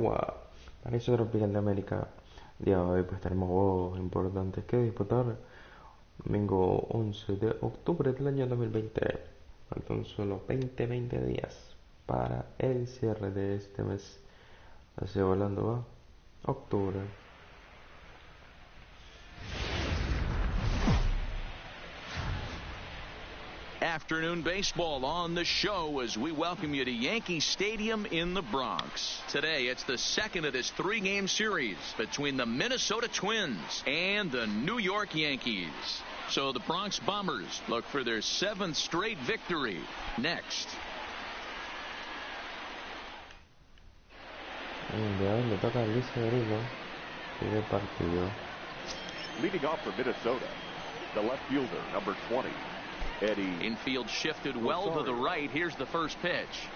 Nicaragua, paraíso tropical de América. Día de hoy pues tenemos juegos importantes que disputar. Domingo 11 de octubre del año 2020. Faltan solo 20 días para el cierre de este mes. Así volando va octubre. Afternoon baseball on the show as we welcome you to Yankee Stadium in the Bronx. Today, it's the second of this three-game series between the Minnesota Twins and the New York Yankees. So the Bronx Bombers look for their 7th straight victory next. Le toca a Luis Severino. Sigue partido. Leading off for Minnesota, the left fielder, number 20. Infield shifted well to the right. Here's the first pitch.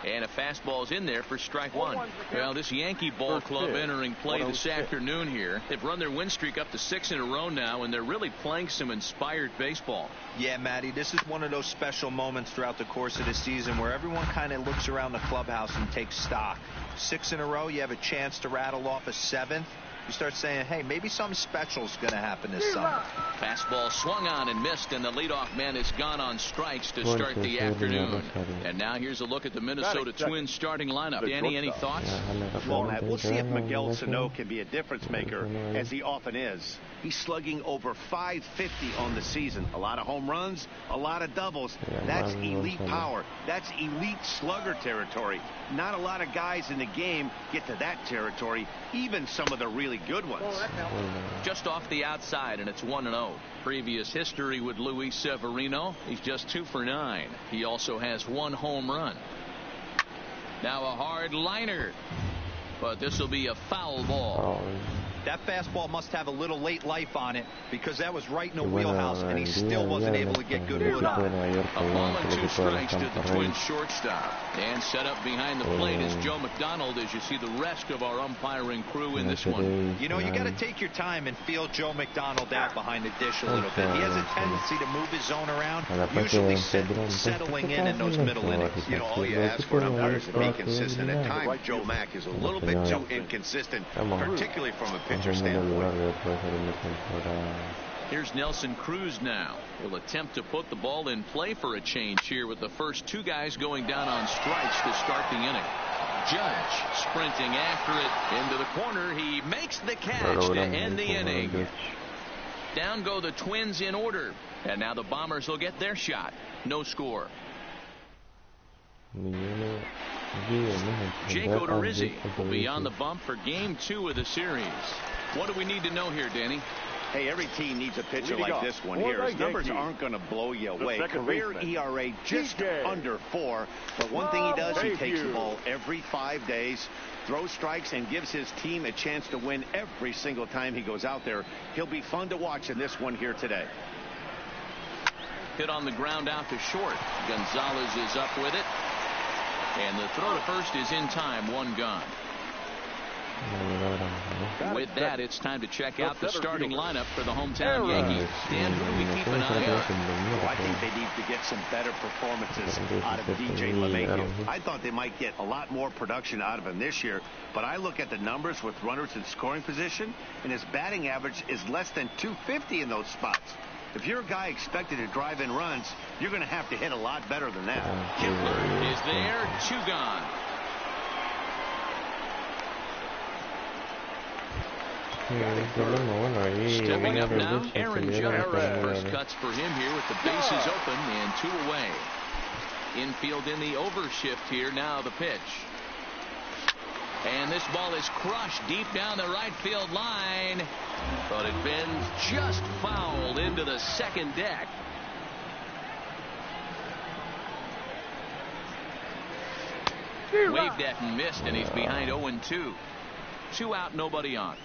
And a fastball's in there for strike one. Well, this Yankee ball club entering play this afternoon here. They've run their win streak up to 6 in a row now, and they're really playing some inspired baseball. Yeah, Matty, this is one of those special moments throughout the course of the season where everyone kind of looks around the clubhouse and takes stock. 6 in a row, you have a chance to rattle off a 7th. You start saying, hey, maybe something special is going to happen this summer. Fastball swung on and missed, and the leadoff man is gone on strikes to start the afternoon. And now here's a look at the Minnesota Twins starting lineup. Danny, any thoughts? Well, Matt, we'll see if Miguel Sano can be a difference maker, as he often is. He's slugging over .550 on the season. A lot of home runs, a lot of doubles. That's elite power. That's elite slugger territory. Not a lot of guys in the game get to that territory, even some of the really good ones. Just off the outside, and it's 1-0. Previous history with Luis Severino, he's just 2 for 9. He also has 1 home run. Now a hard liner, but this will be a foul ball. That fastball must have a little late life on it, because that was right in the wheelhouse, and he still wasn't able to get good wood on it. A ball and 2 strikes to the Twins shortstop. And set up behind the plate is Joe McDonald, as you see the rest of our umpiring crew in this one. You know, you got to take your time and feel Joe McDonald out behind the dish a little bit. He has a tendency to move his zone around, usually settling in those middle innings. You know, all you ask for an umpire is to be consistent. At times, Joe Mack is a little bit too inconsistent, particularly from a pitcher standpoint. Here's Nelson Cruz now. He'll attempt to put the ball in play for a change here with the first 2 guys going down on strikes to start the inning. Judge sprinting after it into the corner. He makes the catch to end the inning. Down go the Twins in order. And now the Bombers will get their shot. No score. Jake Odorizzi will be on the bump for game 2 of the series. What do we need to know here, Danny? Hey, every team needs a pitcher like this one here. His numbers aren't going to blow you away. Career ERA just under 4. But one thing he does, he takes the ball every 5 days, throws strikes, and gives his team a chance to win every single time he goes out there. He'll be fun to watch in this one here today. Hit on the ground out to short. Gonzalez is up with it. And the throw to first is in time. 1 gone. With that, it's time to check out the starting lineup for the hometown Yankees. Dan, who do we keep an eye on? I think they need to get some better performances out of DJ LeMahieu. I thought they might get a lot more production out of him this year, but I look at the numbers with runners in scoring position, and his batting average is less than .250 in those spots. If you're a guy expected to drive in runs, you're going to have to hit a lot better than that. Kipler is there. 2 gone. Stepping up now, Aaron Judge. First cuts for him here with the bases open and 2 away. Infield in the overshift here. Now the pitch. And this ball is crushed deep down the right field line. But it bends just fouled into the second deck. Waved at and missed, and he's behind 0-2. 2 out, nobody on.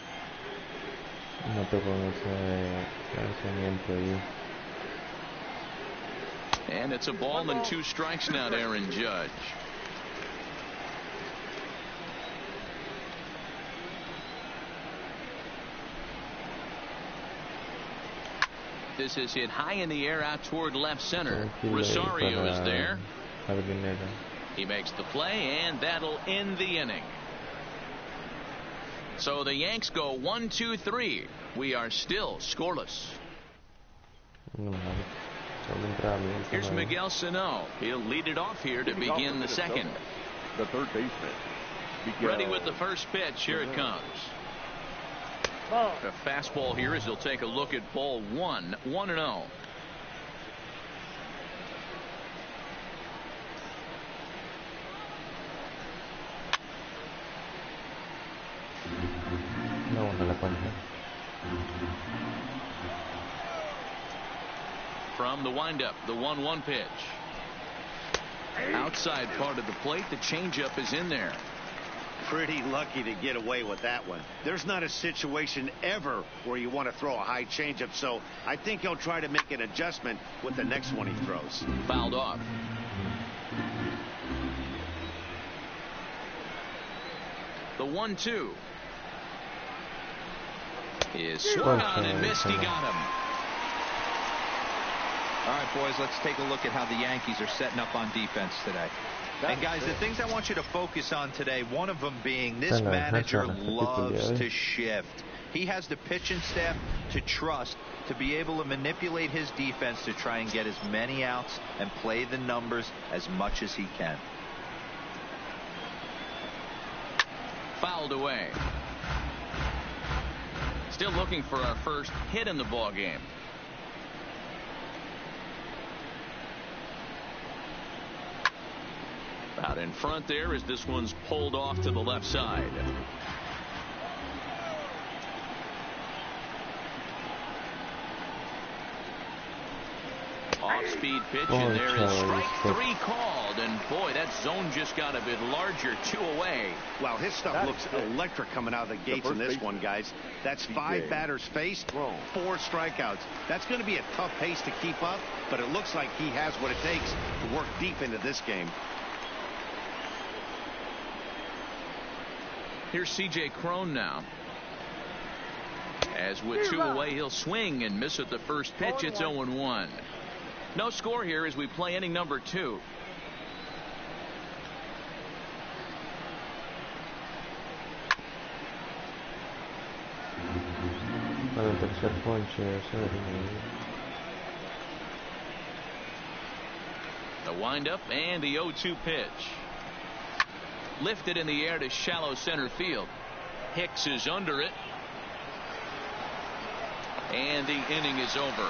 And it's a ball and 2 strikes now to Aaron Judge. This is hit high in the air out toward left center. Rosario is there. He makes the play, and that'll end the inning. So the Yanks go 1-2-3. We are still scoreless. Here's Miguel Sano. He'll lead it off here to begin the second. The third baseman. Ready with the first pitch. Here it comes. The fastball here as he'll take a look at ball 1. 1-0. From the windup, the 1-1 pitch. Outside part of the plate, the changeup is in there. Pretty lucky to get away with that one. There's not a situation ever where you want to throw a high changeup, so I think he'll try to make an adjustment with the next one he throws. Fouled off. The 1-2 is swung on and missed. He got him. All right, boys, let's take a look at how the Yankees are setting up on defense today. And guys, the things I want you to focus on today, one of them being this manager loves to shift. He has the pitching staff to trust to be able to manipulate his defense to try and get as many outs and play the numbers as much as he can. Fouled away. Still looking for our first hit in the ball game. Out in front there as this one's pulled off to the left side. Off-speed pitch, and there is strike 3 called. And boy, that zone just got a bit larger. 2 away. Wow, his stuff looks electric coming out of the gates in this one, guys. That's 5 batters faced, 4 strikeouts. That's going to be a tough pace to keep up, but it looks like he has what it takes to work deep into this game. Here's C.J. Cron now. As with 2 away, he'll swing and miss at the first pitch. It's 0-1. No score here as we play inning number 2. The windup and the 0-2 pitch. Lifted in the air to shallow center field. Hicks is under it. And the inning is over.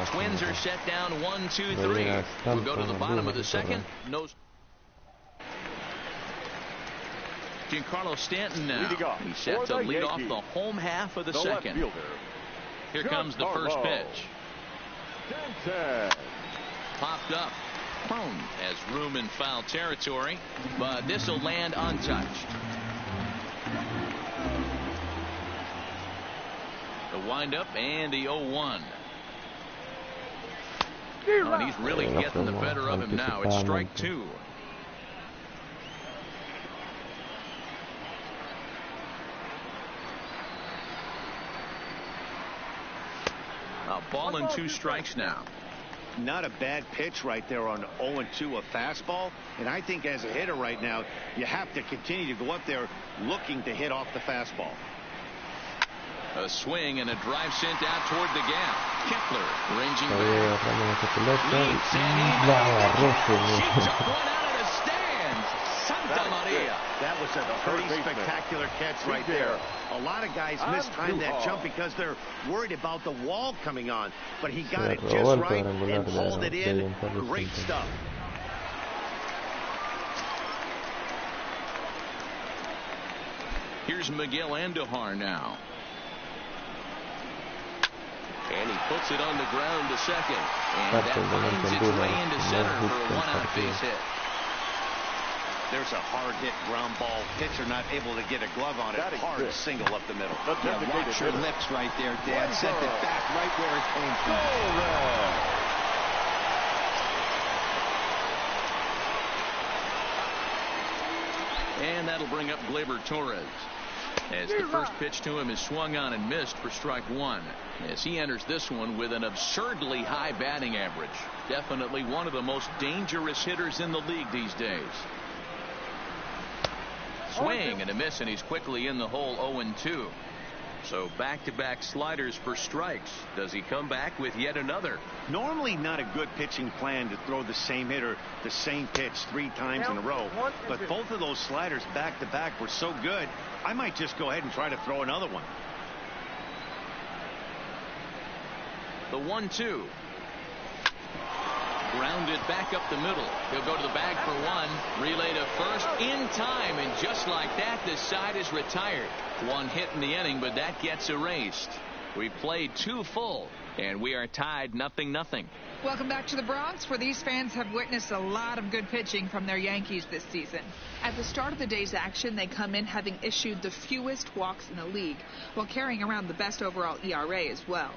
Twins are set down 1-2-3. We'll go to the bottom of the second. No. Giancarlo Stanton now. He's set to lead off the home half of the second. Here comes the first pitch. Popped up. Cron has room in foul territory, but this will land untouched. The windup and the 0-1. Oh, and he's really getting the better of him now. It's strike 2. A ball and 2 strikes now. Not a bad pitch right there on 0-2, a fastball. And I think as a hitter right now, you have to continue to go up there looking to hit off the fastball. A swing and a drive sent out toward the gap. Kepler ranging back. Leaps and she took one out of the stands. Santa Maria. That was a pretty spectacular catch right there. A lot of guys mistime that jump because they're worried about the wall coming on. But he got it just right and pulled it in. Great stuff. Here's Miguel Andujar now. And he puts it on the ground to second. And that finds its way into center for a 1-out base hit. There's a hard hit ground ball. Pitcher not able to get a glove on it. Hard single up the middle. Yeah, watch your lips right there, Dan. Sent it back right where it came from. And that'll bring up Gleyber Torres. As the first pitch to him is swung on and missed for strike 1. As he enters this one with an absurdly high batting average. Definitely one of the most dangerous hitters in the league these days. Swing and a miss, and he's quickly in the hole. 0-2. So back-to-back sliders for strikes. Does he come back with yet another? Normally not a good pitching plan to throw the same hitter the same pitch 3 times in a row, but both of those sliders back-to-back were so good, I might just go ahead and try to throw another one. The 1-2. Grounded back up the middle. He'll go to the bag for 1. Relay to first in time, and just like that, the side is retired. 1 hit in the inning, but that gets erased. We've played 2 full, and we are tied 0-0. Welcome back to the Bronx, where these fans have witnessed a lot of good pitching from their Yankees this season. At the start of the day's action, they come in having issued the fewest walks in the league, while carrying around the best overall ERA as well.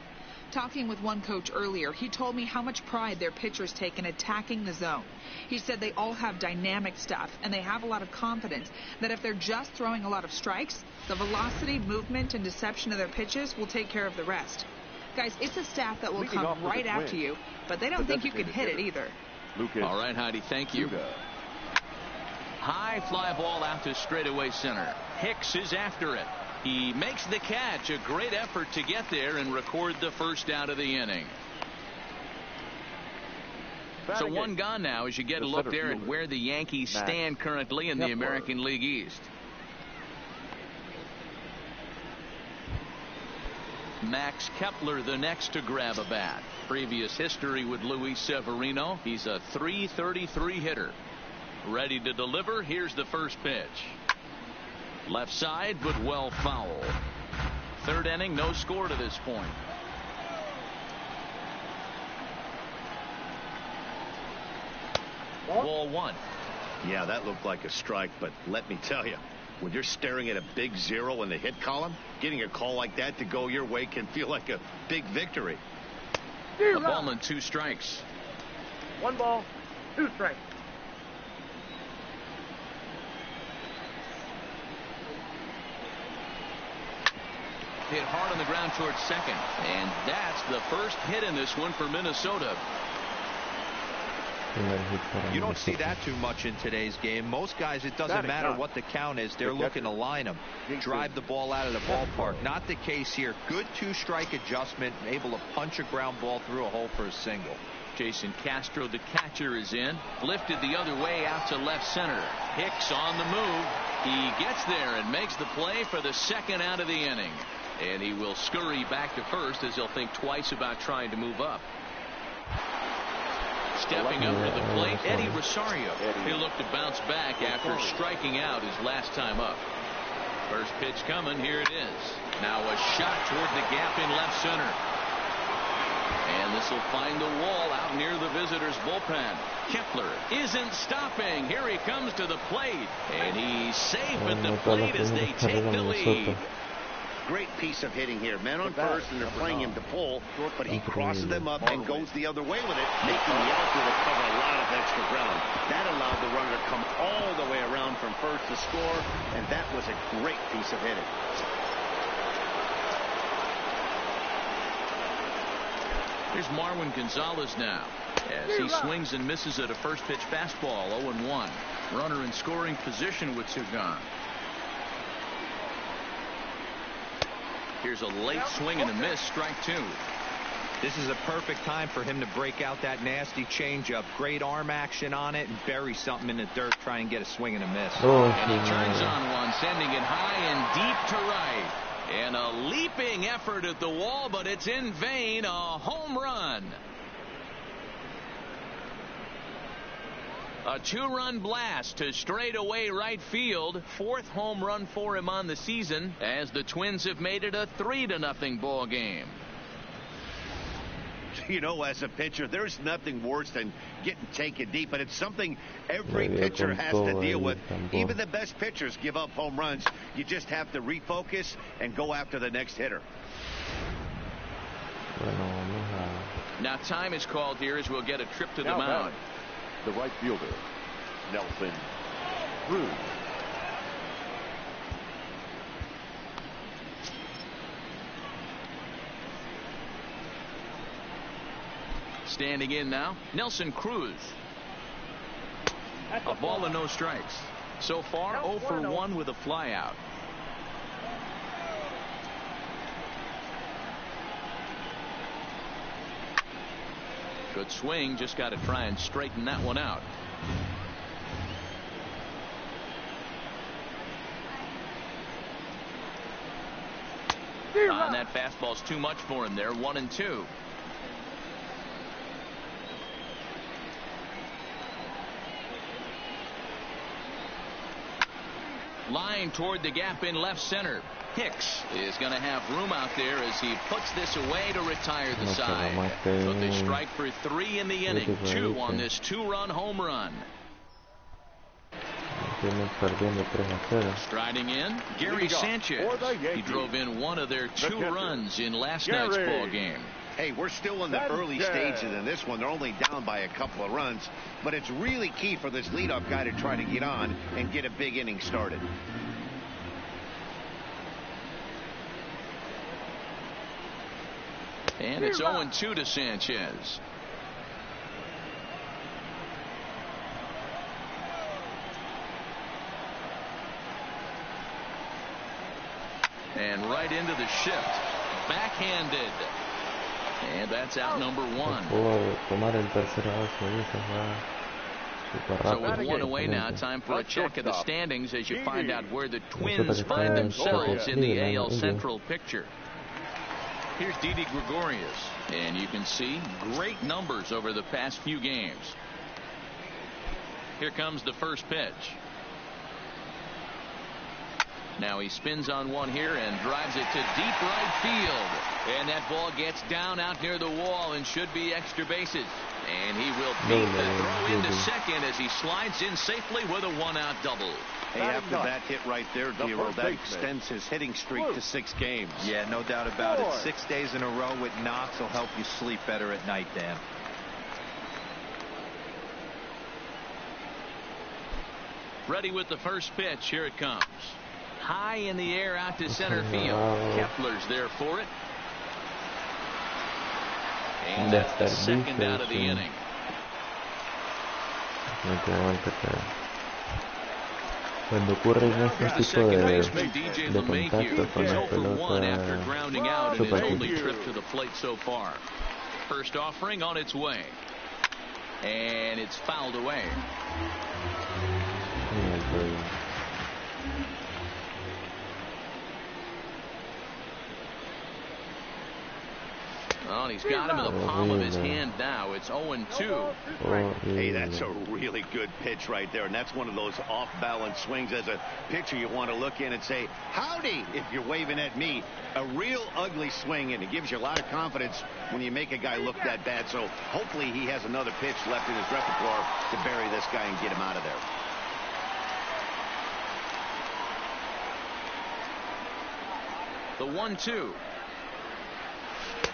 Talking with one coach earlier, he told me how much pride their pitchers take in attacking the zone. He said they all have dynamic stuff, and they have a lot of confidence that if they're just throwing a lot of strikes, the velocity, movement, and deception of their pitches will take care of the rest. Guys, it's a staff that will come right after you, but they don't think you can hit it either. All right, Heidi, thank you. High fly ball out to straightaway center. Hicks is after it. He makes the catch. A great effort to get there and record the first out of the inning. So 1 gone now as you get a look there at where the Yankees stand currently in the American League East. Max Kepler the next to grab a bat. Previous history with Luis Severino. He's a .333 hitter. Ready to deliver. Here's the first pitch. Left side, but well foul. 3rd inning, no score to this point. Ball 1. Yeah, that looked like a strike, but let me tell you, when you're staring at a big 0 in the hit column, getting a call like that to go your way can feel like a big victory. A ball and 2 strikes. 1 ball, 2 strikes. Hit hard on the ground towards second, and that's the first hit in this one for Minnesota. You don't see that too much in today's game. Most guys, it doesn't matter what the count is, they're looking to line them, drive the ball out of the ballpark. Not the case here. Good 2-strike adjustment, able to punch a ground ball through a hole for a single. Jason Castro, the catcher, is in. Lifted the other way out to left center. Hicks on the move. He gets there and makes the play for the 2nd out of the inning. And he will scurry back to first as he'll think twice about trying to move up. Stepping up to the plate, Eddie Rosario. He'll look to bounce back after striking out his last time up. First pitch coming. Here it is. Now a shot toward the gap in left center. And this will find the wall out near the visitors' bullpen. Kepler isn't stopping. Here he comes to the plate. And he's safe at the plate as they take the lead. Great piece of hitting here. Men on first, and they're playing him to pull, but he crosses them up and goes the other way with it, making the outfielder cover a lot of extra ground. That allowed the runner to come all the way around from first to score, and that was a great piece of hitting. Here's Marwin Gonzalez now as he swings and misses at a first pitch fastball. 0-1. Runner in scoring position with 2 gone. Here's a late swing and a miss, strike 2. This is a perfect time for him to break out that nasty changeup. Great arm action on it and bury something in the dirt, try and get a swing and a miss. And he turns on one, sending it high and deep to right. And a leaping effort at the wall, but it's in vain. A home run. A 2-run blast to straightaway right field. 4th home run for him on the season as the Twins have made it a 3-0 ball game. You know, as a pitcher, there's nothing worse than getting taken deep, but it's something every pitcher has to deal with. Even the best pitchers give up home runs. You just have to refocus and go after the next hitter. Now time is called here as we'll get a trip to the mound. The right fielder, Nelson Cruz. Standing in now, Nelson Cruz. A ball and no strikes. So far, 0 for 1 with a flyout. Good swing, just got to try and straighten that one out. And that fastball's too much for him there. 1-2. Line toward the gap in left center. Hicks is going to have room out there as he puts this away to retire the side. But they strike for 3 in the inning. 2 on this 2-run home run. Striding in, Gary Sanchez. He drove in one of their 2 runs in last night's ball game. Hey, we're still in the early stages in this one. They're only down by a couple of runs, but it's really key for this leadoff guy to try to get on and get a big inning started. And it's 0-2 to Sanchez. And right into the shift. Backhanded. And that's out number 1. So with 1 away now, time for a check of the standings as you find out where the Twins find themselves in the AL Central picture. Here's Didi Gregorius, and you can see great numbers over the past few games. Here comes the first pitch. Now he spins on one here and drives it to deep right field. And that ball gets down out near the wall and should be extra bases. And he will beat the throw into second as he slides in safely with a 1-out double. Hey, after that hit right there, Giro, that extends his hitting streak to 6 games. Yeah, no doubt about it. 6 days in a row with knocks will help you sleep better at night, Dan. Ready with the first pitch. Here it comes. High in the air out to center field. Kepler's there for it. And that's the second out of the inning. Cuando ocurren este tipo de contacto con la pelota, after grounding out in his only trip to the plate so far. First offering on its way. And it's fouled away. Well, he's got him in the palm of his hand now. It's 0-2. Hey, that's a really good pitch right there. And that's one of those off-balance swings. As a pitcher, you want to look in and say, howdy, if you're waving at me. A real ugly swing, and it gives you a lot of confidence when you make a guy look that bad. So hopefully he has another pitch left in his repertoire to bury this guy and get him out of there. The 1-2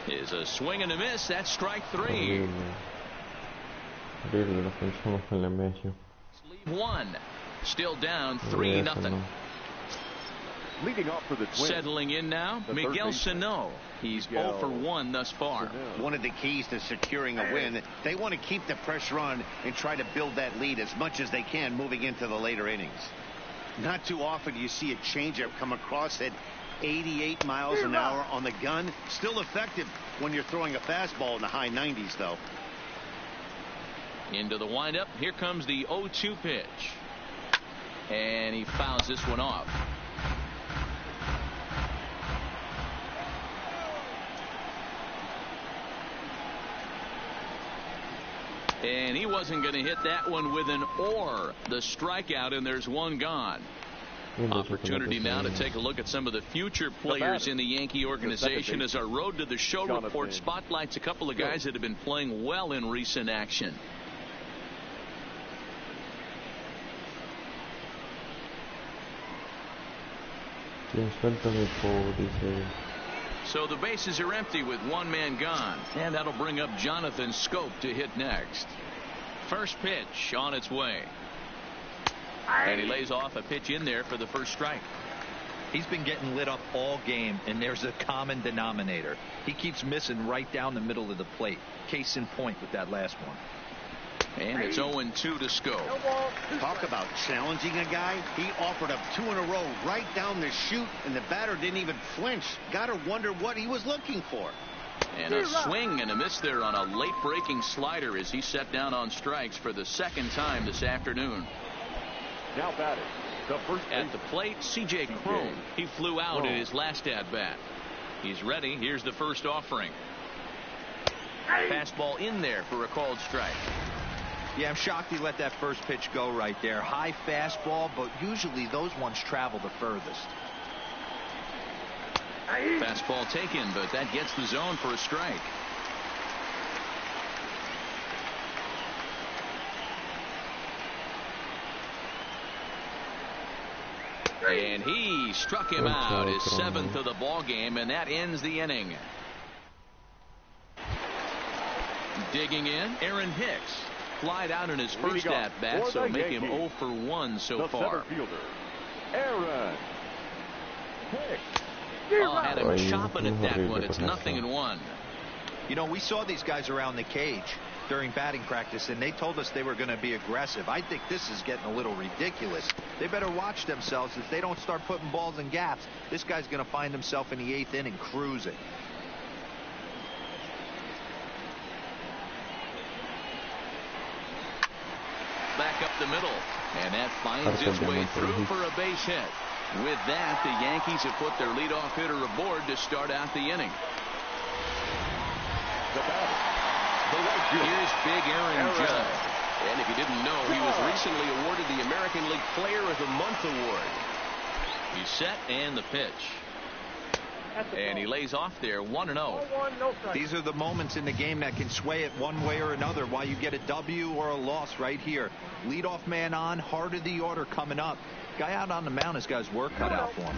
is a swing and a miss. That's strike 3. One. Still down 3-0. Leading off for the Twins. Settling in now, Miguel Sano. He's 0 for 1 thus far. One of the keys to securing a win, they want to keep the pressure on and try to build that lead as much as they can moving into the later innings. Not too often do you see a changeup come across at 88 miles an hour on the gun. Still effective when you're throwing a fastball in the high 90s, though. Into the windup. Here comes the 0-2 pitch. And he fouls this one off. And he wasn't going to hit that one with an or. The strikeout, and there's one gone. Opportunity now to take a look at some of the future players in the Yankee organization as our Road to the Show report spotlights a couple of guys that have been playing well in recent action. So the bases are empty with one man gone, and that'll bring up Jonathan Scope to hit next. First pitch on its way. And he lays off a pitch in there for the first strike. He's been getting lit up all game, and there's a common denominator. He keeps missing right down the middle of the plate. Case in point with that last one. And it's 0-2 to Scope. Talk about challenging a guy. He offered up 2 in a row right down the chute, and the batter didn't even flinch. Gotta wonder what he was looking for. And a swing and a miss there on a late breaking slider as he set down on strikes for the second time this afternoon. Now batting, the first at the plate, C.J. Cron. He flew out in his last at bat. He's ready. Here's the first offering. Fastball in there for a called strike. Yeah, I'm shocked he let that first pitch go right there. High fastball, but usually those ones travel the furthest. Fastball taken, but that gets the zone for a strike. And he struck him out, his 7th of the ball game, and that ends the inning. Digging in, Aaron Hicks. Flied out in his first at-bat, so make him 0 for 1 so far. Aaron Hicks. Oh, had him chopping at that one. It's 0-1. You know, we saw these guys around the cage during batting practice, and they told us they were going to be aggressive. I think this is getting a little ridiculous. They better watch themselves. If they don't start putting balls in gaps, this guy's going to find himself in the 8th inning cruising. Back up the middle, and that finds its way through for a base hit. With that, the Yankees have put their leadoff hitter aboard to start out the inning. Here's big Aaron Judge. And if you didn't know, he was recently awarded the American League Player of the Month award. He's set, and the pitch. And he lays off there, 1-0. These are the moments in the game that can sway it one way or another, why you get a W or a loss right here. Leadoff man on, heart of the order coming up. Guy out on the mound has got his work cut out for him.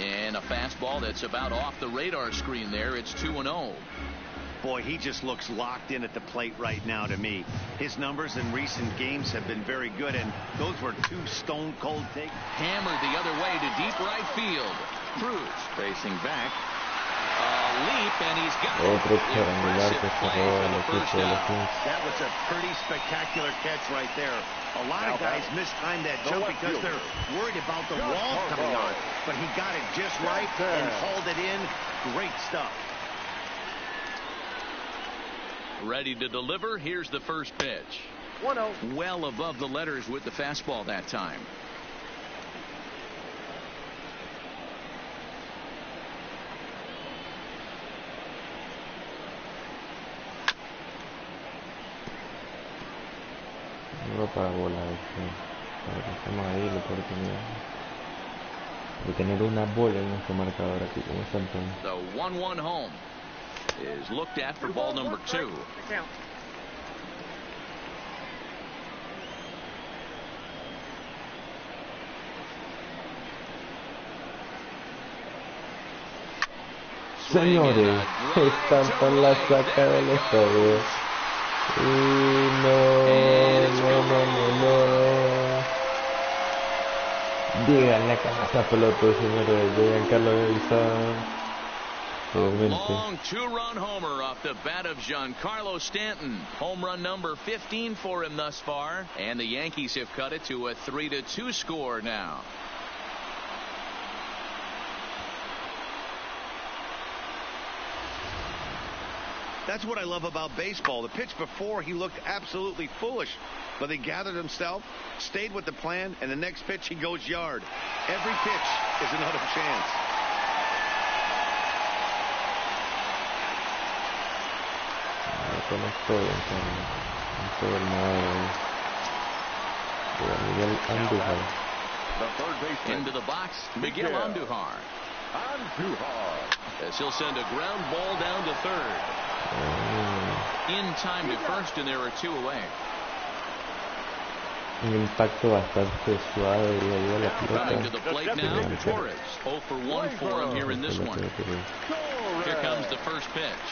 And a fastball that's about off the radar screen there. It's 2-0. Boy, he just looks locked in at the plate right now to me. His numbers in recent games have been very good, and those were 2 stone-cold takes. Hammered the other way to deep right field. Cruz facing back. A leap, and he's got it. Impressive play for the first out. That was a pretty spectacular catch right there. A lot of guys mistimed that jump because they're worried about the wall coming on. But he got it just right and hauled it in. Great stuff. Ready to deliver. Here's the first pitch. 1-0. Well above the letters with the fastball that time. Para volar, estamos ahí la oportunidad de tener una bola en nuestro marcador aquí como Santos. The 1-1 home is looked at for ball number 2. Señores, están por la saca del estadio. No. Díganle que esa pelota, señores, de Giancarlo Long 2-run homer off the bat of Giancarlo Stanton. Home run number 15 for him thus far, and the Yankees have cut it to a 3-2 score now. That's what I love about baseball. The pitch before, he looked absolutely foolish, but he gathered himself, stayed with the plan, and the next pitch he goes yard. Every pitch is another chance. Into the box, Miguel Andujar. As he'll send a ground ball down to third. In time to first, and there are 2 away. Un impacto bastante suave, diría yo, la Coming to pelota. the plate now, Torres. 0 for 1 for him here in this one. Here comes the first pitch.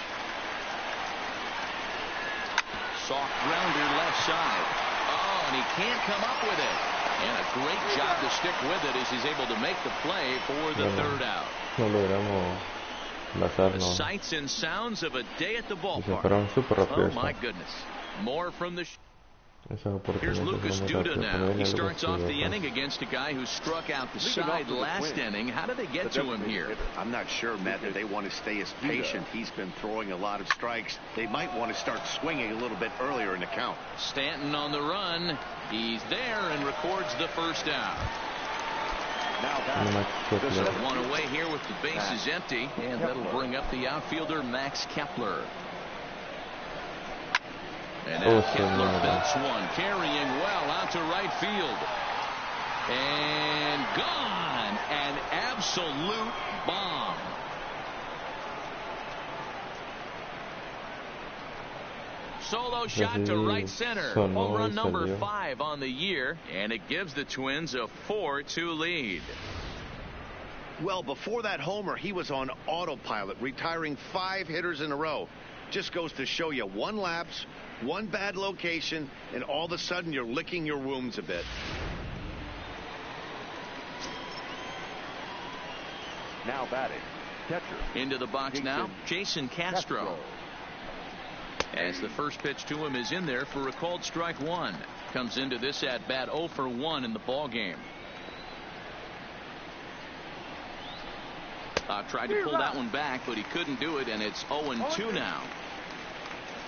Soft grounder left side. Oh, and he can't come up with it. And a great job to stick with it as he's able to make the play for the third out. No logramos The enlazarnos. sights and sounds of a day at the Y se ballpark. fueron súper rápido. Oh my goodness. More from the Here's Lucas Duda now. He starts off the inning against a guy who struck out the side last inning. How did they get to him here? I'm not sure, Matt, that they want to stay as patient. He's been throwing a lot of strikes. They might want to start swinging a little bit earlier in the count. Stanton on the run. He's there and records the first out. Now one away here with the bases empty, and that'll bring up the outfielder Max Kepler. And now Kepler belts one, carrying well out to right field. And gone. An absolute bomb. Solo shot to right center. Home run number 5 on the year, and it gives the Twins a 4-2 lead. Well, before that homer, he was on autopilot, retiring 5 hitters in a row. Just goes to show you, one lapse, one bad location, and all of a sudden you're licking your wounds a bit. Now batting, catcher. Into the box now, Jason Castro. As the first pitch to him is in there for a called strike 1. Comes into this at bat 0 for 1 in the ball game. Tried to pull that one back, but he couldn't do it, and it's 0-2 now.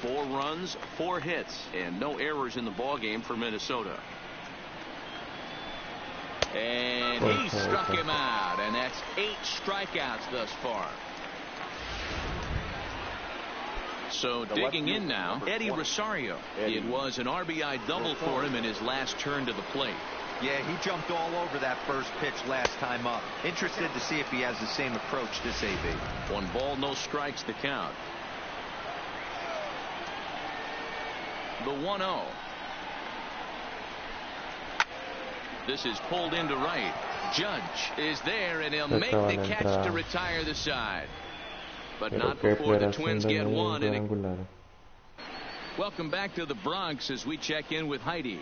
4 runs, 4 hits, and no errors in the ball game for Minnesota. And he struck him out, and that's 8 strikeouts thus far. So digging in now, Eddie Rosario. It was an RBI double for him in his last turn to the plate. Yeah, he jumped all over that first pitch last time up. Interested to see if he has the same approach this AB. 1 ball, no strikes to count. The 1-0. This is pulled into right. Judge is there, and he'll make the catch to retire the side. But not before the Twins get one. Welcome back to the Bronx as we check in with Heidi.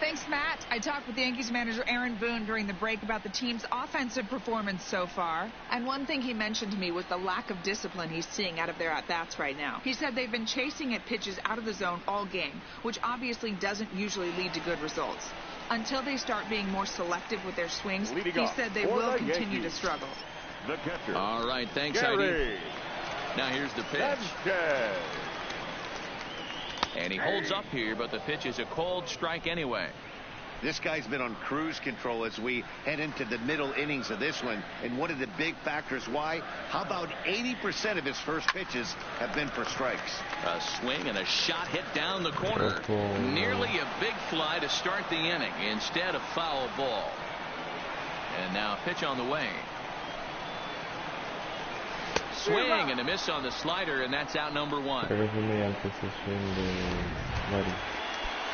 Thanks, Matt. I talked with Yankees manager Aaron Boone during the break about the team's offensive performance so far. And one thing he mentioned to me was the lack of discipline he's seeing out of their at-bats right now. He said they've been chasing at pitches out of the zone all game, which obviously doesn't usually lead to good results. Until they start being more selective with their swings, he said they will continue to struggle. The catcher. All right, thanks, Heidi. Now here's the pitch. And he holds up here, but the pitch is a cold strike anyway. This guy's been on cruise control as we head into the middle innings of this one. And one of the big factors why, how about 80% of his first pitches have been for strikes? A swing and a shot hit down the corner. Nearly a big fly to start the inning. Instead, a foul ball. And now a pitch on the way. Swing and a miss on the slider, and that's out number 1.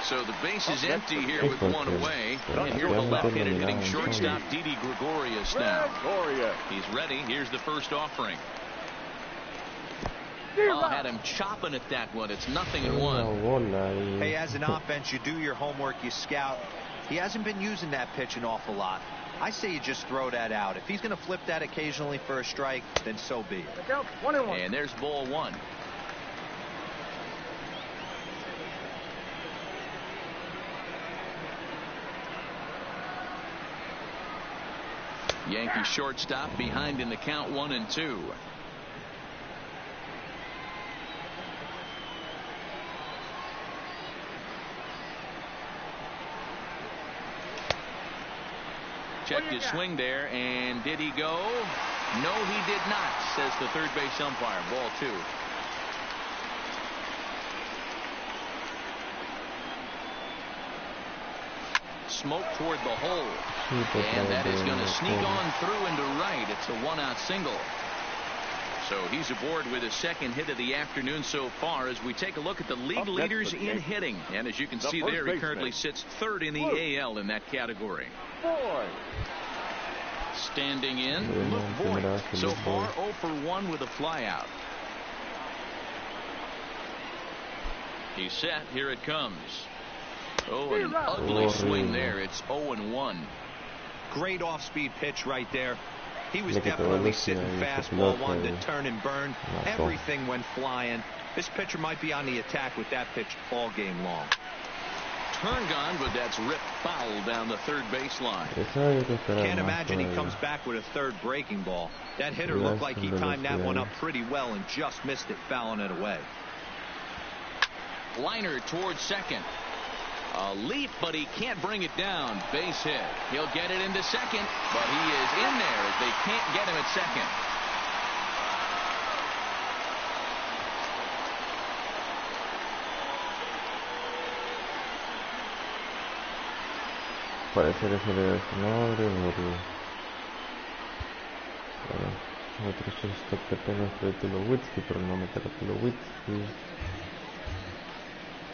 So the base is empty here with 1 away. And here's the left-handed hitting shortstop Didi Gregorius now. He's ready. Here's the first offering. Oh, had him chopping at that one. It's 0-1. Hey, as an offense, you do your homework, you scout. He hasn't been using that pitch an awful lot. I say you just throw that out. If he's going to flip that occasionally for a strike, then so be it. 1-1. And there's ball 1. Yankee shortstop behind in the count 1-2. Checked his swing there, and did he go? No, he did not, says the third base umpire. Ball 2. Smoke toward the hole, and that is going to sneak on through into right. It's a 1-out single. So he's aboard with his second hit of the afternoon so far as we take a look at the league leaders in hitting. And as you can see there, he currently sits 3rd in the AL in that category. Standing in, Luke Voigt. So far 0 for 1 with a flyout. He's set. Here it comes. Oh, an ugly swing there. It's 0-1. Great off-speed pitch right there. He was definitely sitting fastball, wanted to turn and burn. Everything went flying. This pitcher might be on the attack with that pitch all game long. turn gone, but that's ripped foul down the third baseline. Can't imagine he comes back with a third breaking ball. That hitter looked like he timed that one up pretty well and just missed it, fouling it away. Liner towards second. A leap, but he can't bring it down. Base hit. He'll get it into second, but he is in there as they can't get him at second. Parece que se le da su nombre, otro shortstop que tengo es de Tulowitzki, pero no meter a Tulowitzki.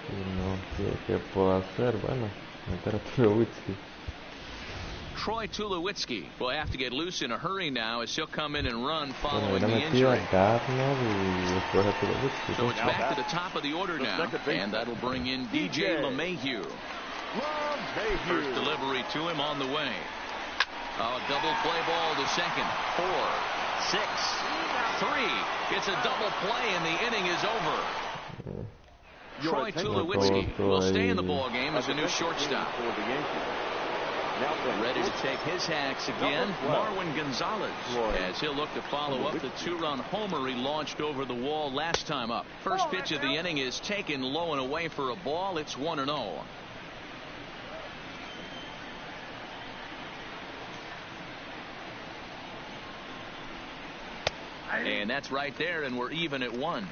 Y no sé qué puedo hacer. Bueno, meter a Tulowitzki. Troy Tulowitzki will have to get loose in a hurry now as he'll come in and run following the injury. So it's back to the top of the order now, and that'll bring in DJ LeMahieu. First delivery to him on the way. A double play ball to second. 4, 6, 3. It's a double play and the inning is over. Troy Tulowitzki will stay in the ball game as a new shortstop. Ready to take his hacks again, Marwin Gonzalez, as he'll look to follow up the 2-run homer he launched over the wall last time up. First pitch of the inning is taken low and away for a ball. It's 1-0. And that's right there, and we're even at 1.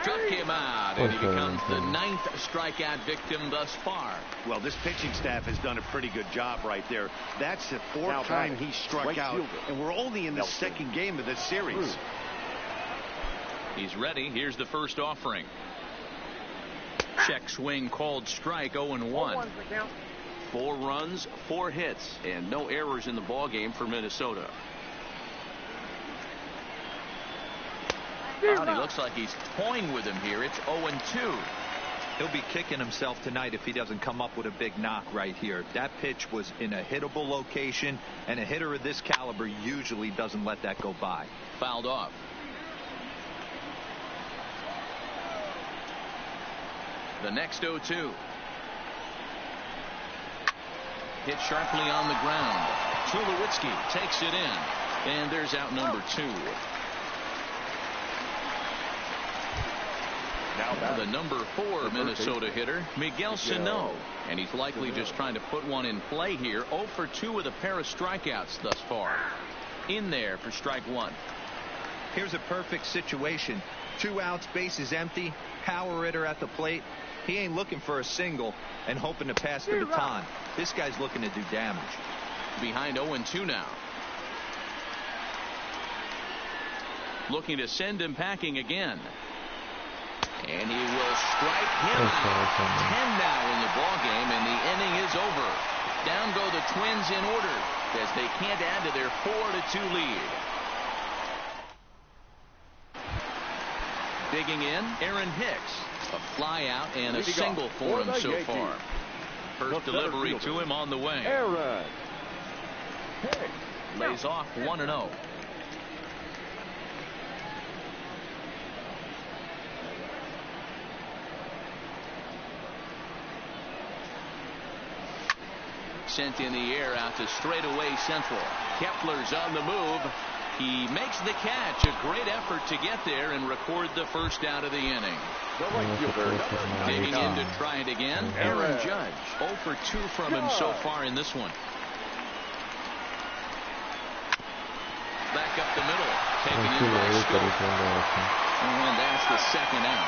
Struck him out, and he becomes the 9th strikeout victim thus far. Well, this pitching staff has done a pretty good job right there. That's the 4th time he struck out, and we're only in the second game of this series. He's ready. Here's the first offering. Check swing called strike. 0-1. 4 runs, 4 hits, and no errors in the ball game for Minnesota. He looks like he's toying with him here. It's 0-2. He'll be kicking himself tonight if he doesn't come up with a big knock right here. That pitch was in a hittable location, and a hitter of this caliber usually doesn't let that go by. Fouled off. The next 0-2. Hit sharply on the ground. Tulowitzki takes it in, and there's out number 2. Now the number 4 Minnesota hitter, Miguel Sano, and he's likely just trying to put one in play here. 0 for 2 with a pair of strikeouts thus far. In there for strike 1. Here's a perfect situation. 2 outs, bases empty, power hitter at the plate. He ain't looking for a single and hoping to pass the baton. This guy's looking to do damage. Behind 0-2 now. Looking to send him packing again. And he will strike him out. 10 now in the ball game, and the inning is over. Down go the Twins in order as they can't add to their 4-2 lead. Digging in, Aaron Hicks. A fly out and a single for him so far. First delivery to him on the way. Aaron lays off 1-0. Sent in the air out to straightaway central. Kepler's on the move. He makes the catch. A great effort to get there and record the first out of the inning. Digging in to try it again, Aaron Judge. 0 for 2 from him so far in this one. Back up the middle. Taken in by Scoop. And that's the second out.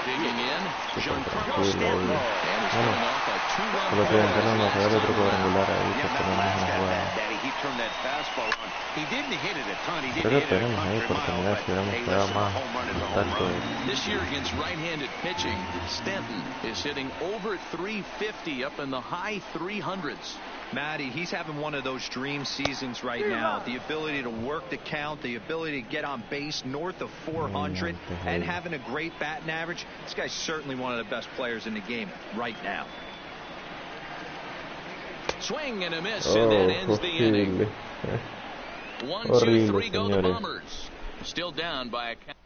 Digging in, Giancarlo Sí, Stanton. And it's bueno, going off a two-run solo que Ventana nos regala otro home run. cuadrangular ahí que tenemos una jugada. He turned that fastball on. He didn't hit it a ton. He Creo didn't que hit it a tenemos ahí country mile, oportunidad but si hubiéramos hey, pegado listen, a más home run is a home contacto. run. This year against right-handed pitching, Stanton is hitting over 350 up in the high 300s. Matty, he's having one of those dream seasons right now. The ability to work the count, the ability to get on base north of 400, and having a great batting average. This guy's certainly one of the best players in the game right now. Swing and a miss, and that ends the inning. 1, 2, 3 go the Bombers. Still down by a count.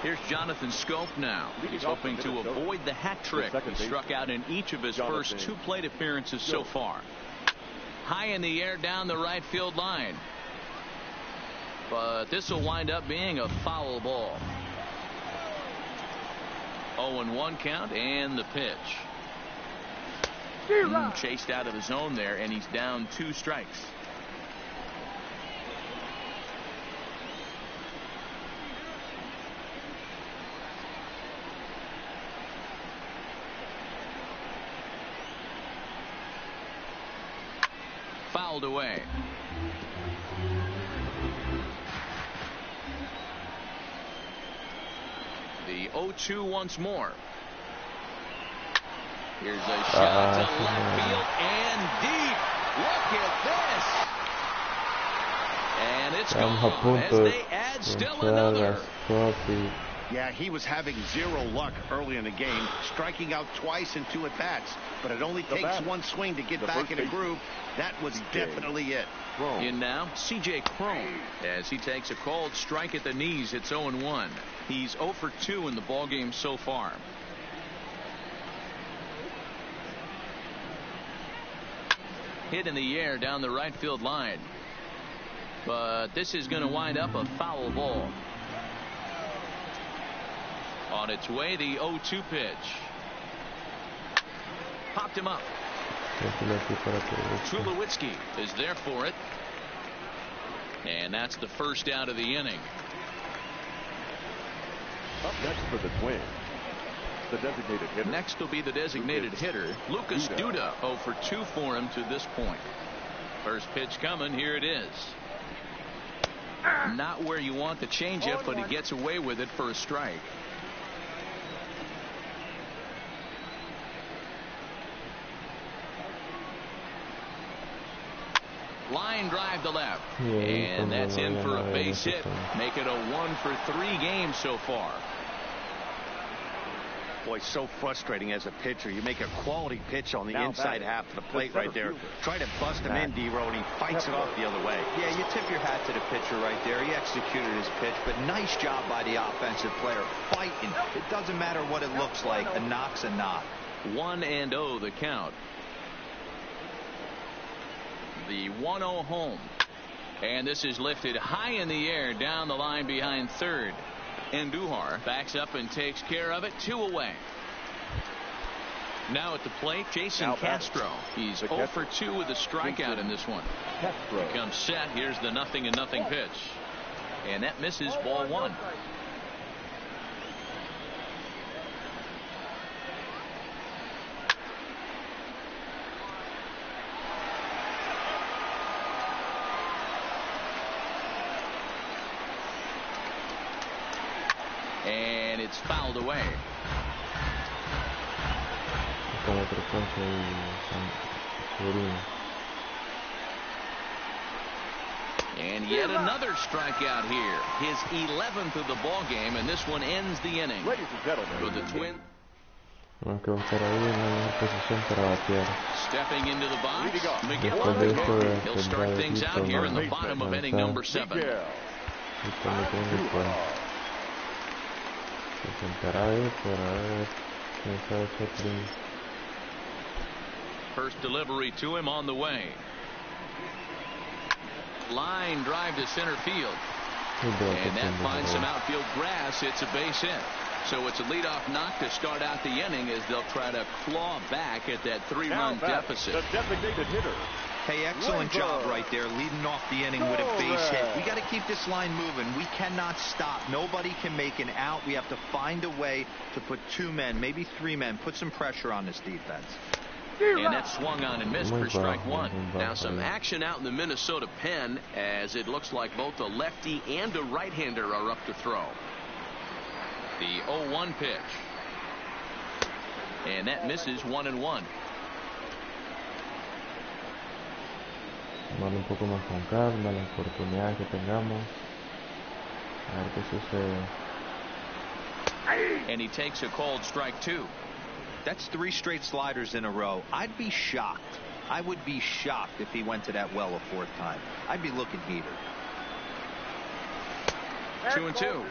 Here's Jonathan Scope now. He's hoping to avoid the hat trick. He struck out in each of his first 2 plate appearances so far. High in the air down the right field line. But this will wind up being a foul ball. 0-1 count and the pitch. Chased out of the zone there, and he's down 2 strikes. Fouled away. The 0-2 once more. Here's a shot to left field and deep. Look at this. And it's gone as they add still another. Yeah, he was having zero luck early in the game, striking out twice in 2 at-bats. But it only takes one swing to get back in a groove. That was definitely it. In now, C.J. Cron, as he takes a called strike at the knees. It's 0-1. He's 0 for 2 in the ballgame so far. Hit in the air down the right field line. But this is going to wind up a foul ball. On its way, the 0-2 pitch. Popped him up. Tulowitzki is there for it. And that's the first out of the inning. Up next for the Twins, the designated hitter. Next will be the designated hitter, Lucas Duda. 0 for 2 for him to this point. First pitch coming. Here it is. Not where you want the changeup, but he gets away with it for a strike. Line drive to left. And that's in for a base hit. Make it a 1 for 3 game so far. Boy, so frustrating as a pitcher. You make a quality pitch on the inside half of the plate right there. Try to bust him in, D-Row, and he fights it off the other way. Yeah, you tip your hat to the pitcher right there. He executed his pitch, but nice job by the offensive player. Fighting. It doesn't matter what it looks like. A knock's a knock. 1-0 the count. The 1-0 home. And this is lifted high in the air down the line behind third. Andujar backs up and takes care of it. 2 away. Now at the plate, Jason Castro. He's 0 for 2 with a strikeout in this one. He comes set. Here's the 0-0 pitch. And that misses, ball 1. And it's fouled away. And yet another strikeout here. His 11th of the ball game, and this one ends the inning. Ladies and gentlemen, For the Twins. Stepping into the box, Miguel. He'll start things out here in the bottom of inning number 7. First delivery to him on the way. Line drive to center field. And that finds some outfield grass. It's a base hit. So it's a leadoff knock to start out the inning as they'll try to claw back at that 3-run deficit. The designated hitter, Hey, excellent job right there, leading off the inning with a base hit. We got to keep this line moving. We cannot stop. Nobody can make an out. We have to find a way to put 2 men, maybe 3 men, put some pressure on this defense. And that swung on and missed for strike 1. Now some action out in the Minnesota pen, as it looks like both a lefty and a right-hander are up to throw. The 0-1 pitch. And that misses 1-1. Vale, un poco más con calma, la oportunidad que tengamos. A ver qué sucede. And he takes a called strike 2. That's 3 straight sliders in a row. I'd be shocked. I would be shocked if he went to that well a 4th time. I'd be looking heated. 2-2.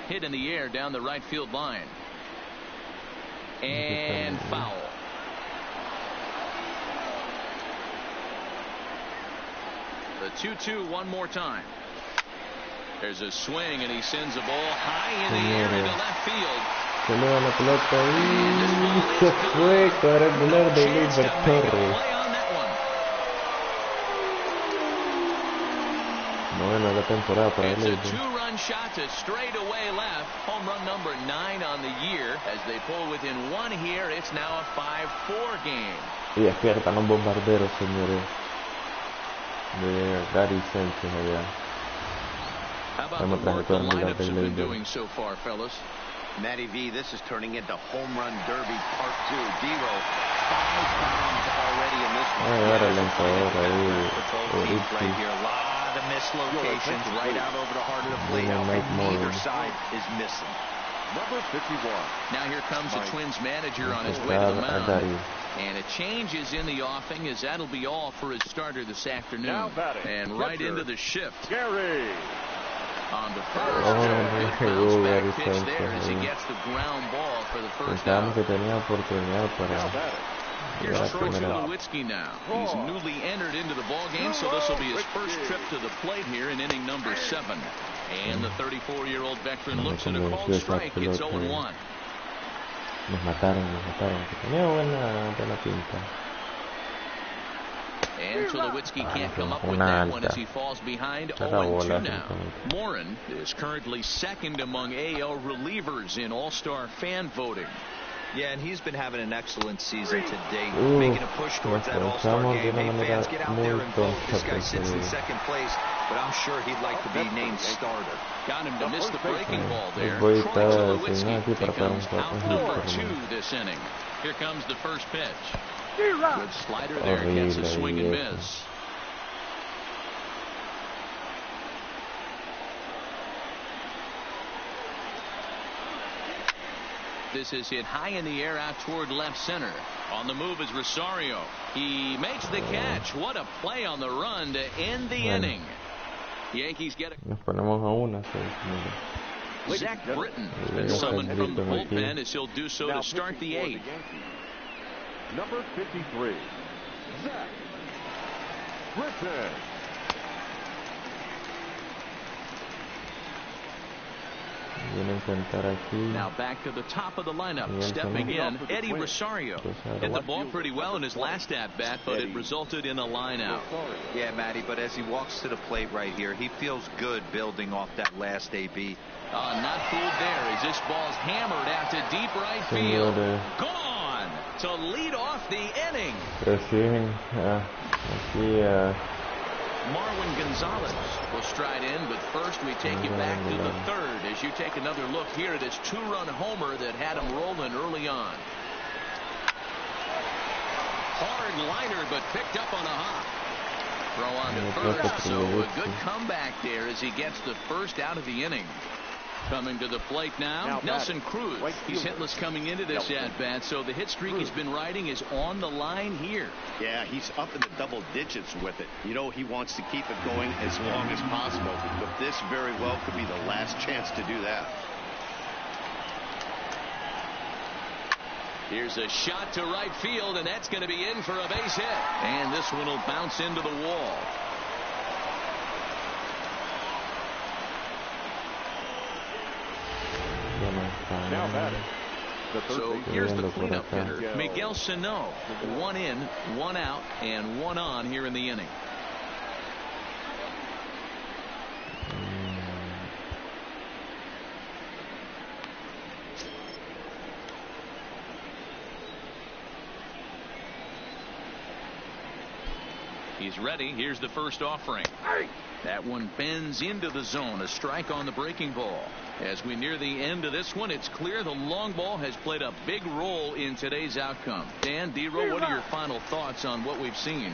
Hit in the air down the right field line. And foul. The 2-2 one more time. There's a swing and he sends a ball high in the air into left field. Se le da la pelota y se fue cuadrangular de Soy Victor. Bueno, la temporada para él. It's a 2-run shot to straightaway left. Home run number 9 on the year. As they pull within 1 here, it's now a 5-4 game. Y despiertan los bombarderos, señores. De Gary Sánchez allá. How about the work the lineups have been doing so far, fellas? Matty V, this is turning into home run derby part 2. Dero, 5 times already in this one. Ahora el lanzador ahí. Right here, a lot of mislocations right out over the heart of the plate. Neither side is missing. Number 51. Now here comes the Twins manager on his way to the mound. And a change is in the offing, as that'll be all for his starter this afternoon. And right into the shift. Gary. On the first. Good bounce back pitch there as he gets the ground ball for the first out. Here's Troy Tulowitzki now. He's newly entered into the ball game, so this will be his first trip to the plate here in inning number 7. And the 34-year-old veteran looks at a called strike. It's 0-1. Nos mataron, que tenía buena pinta. And Tulowitzki can't come up with that one as he falls behind 0-2 now. Morin is currently 2nd among AL relievers in All-Star fan voting. Yeah, and he's been having an excellent season to date, making a push towards that All-Star game. Hey, fans, get out there and vote. This guy sits in 2nd place, but I'm sure he'd like to be named starter. Got him to miss the breaking ball there. Troy Tulowitzki becomes out number 2 this inning. Here comes the first pitch. Good slider there, gets a swing and miss. This is hit high in the air out toward left center. On the move is Rosario. He makes the catch. What a play on the run to end the inning. The Yankees get it. Nos ponemos a una. Zach Britton has been summoned from the bullpen, as he'll do so to start the 8th. Number 53, Zach Britton. Now back to the top of the lineup. Stepping in, Eddie Rosario. Hit the ball pretty well in his last at-bat, but it resulted in a line-out. Yeah, Matty, but as he walks to the plate right here, he feels good building off that last AB. Not fooled there as this ball's hammered out to deep right field. Gone to lead off the inning. Marwin Gonzalez will stride in, but first we take you back to the 3rd as you take another look here at his 2-run homer that had him rolling early on. Hard liner, but picked up on a hop. Throw on to first, so a good comeback there as he gets the first out of the inning. Coming to the plate now, Nelson Cruz. He's hitless coming into this at-bat, so the hit streak he's been riding is on the line here. Yeah, he's up in the double digits with it. You know, he wants to keep it going as long as possible, but this very well could be the last chance to do that. Here's a shot to right field, and that's going to be in for a base hit. And this one will bounce into the wall. So here's the cleanup hitter, Miguel Sano. 1 in, 1 out, and 1 on here in the inning. He's ready. Here's the first offering. That one bends into the zone. A strike on the breaking ball. As we near the end of this one, it's clear the long ball has played a big role in today's outcome. Dan, D-Roll, what are your final thoughts on what we've seen?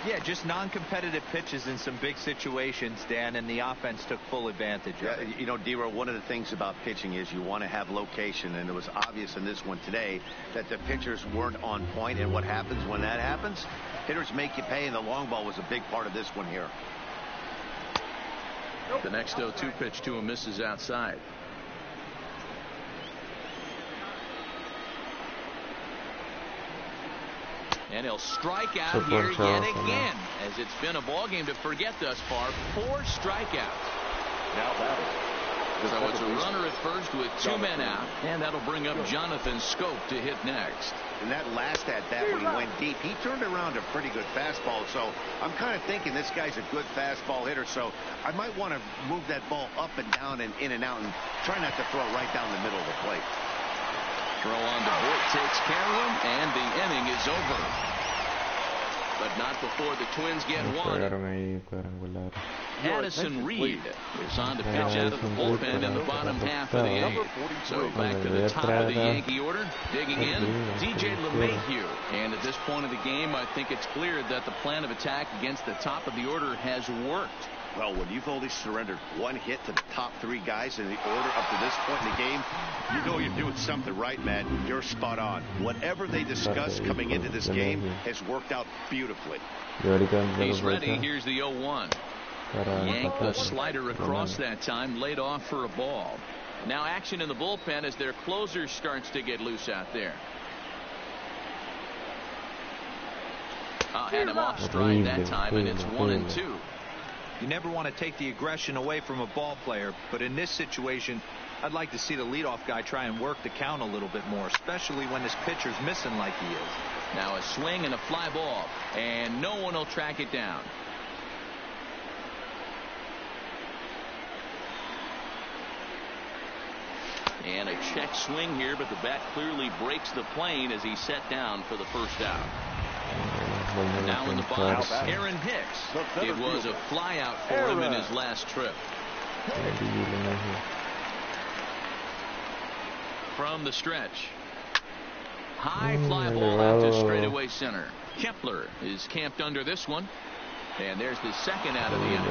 Yeah, just non-competitive pitches in some big situations, Dan, and the offense took full advantage of it. You know, D-Roll, one of the things about pitching is you want to have location, and it was obvious in this one today that the pitchers weren't on point, and what happens when that happens? Hitters make you pay, and the long ball was a big part of this one here. The next 0-2 pitch to him misses outside. And he'll strike out here yet again, as it's been a ball game to forget thus far. 4 strikeouts. Now batting. So it's a runner at first with 2 men out, and that'll bring up Jonathan Scope to hit next. And that last at bat when he went deep, he turned around a pretty good fastball. So I'm kind of thinking this guy's a good fastball hitter. So I might want to move that ball up and down and in and out and try not to throw it right down the middle of the plate. Throw on to Boyd takes care of him, and the inning is over. But not before the Twins get one. Addison Reed is on to pitch out of the bullpen in the bottom half of the 8th. So back to the top of the Yankee order. Digging in, DJ LeMahieu. And at this point of the game, I think it's clear that the plan of attack against the top of the order has worked. Well, when you've only surrendered 1 hit to the top 3 guys in the order up to this point in the game, you know you're doing something right, man. You're spot on. Whatever they discussed coming into this game has worked out beautifully. He's ready. Here's the 0-1. Yanked the slider across that time, laid off for a ball. Now action in the bullpen as their closer starts to get loose out there. Had him off stride that time, and it's 1-2. You never want to take the aggression away from a ball player, but in this situation, I'd like to see the leadoff guy try and work the count a little bit more, especially when his pitcher's missing like he is. Now a swing and a fly ball, and no one will track it down. And a check swing here, but the bat clearly breaks the plane as he's set down for the first out. And now in the box, Aaron Hicks. It was a fly out for him in his last trip. From the stretch. High fly ball out to straightaway center. Kepler is camped under this one. And there's the second out of the inning.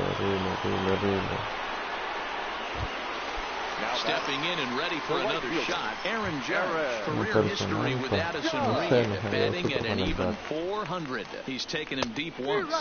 Stepping in and ready for another shot, Aaron Judge. Career history with Addison Reed, batting at an even 400. He's taken him deep once.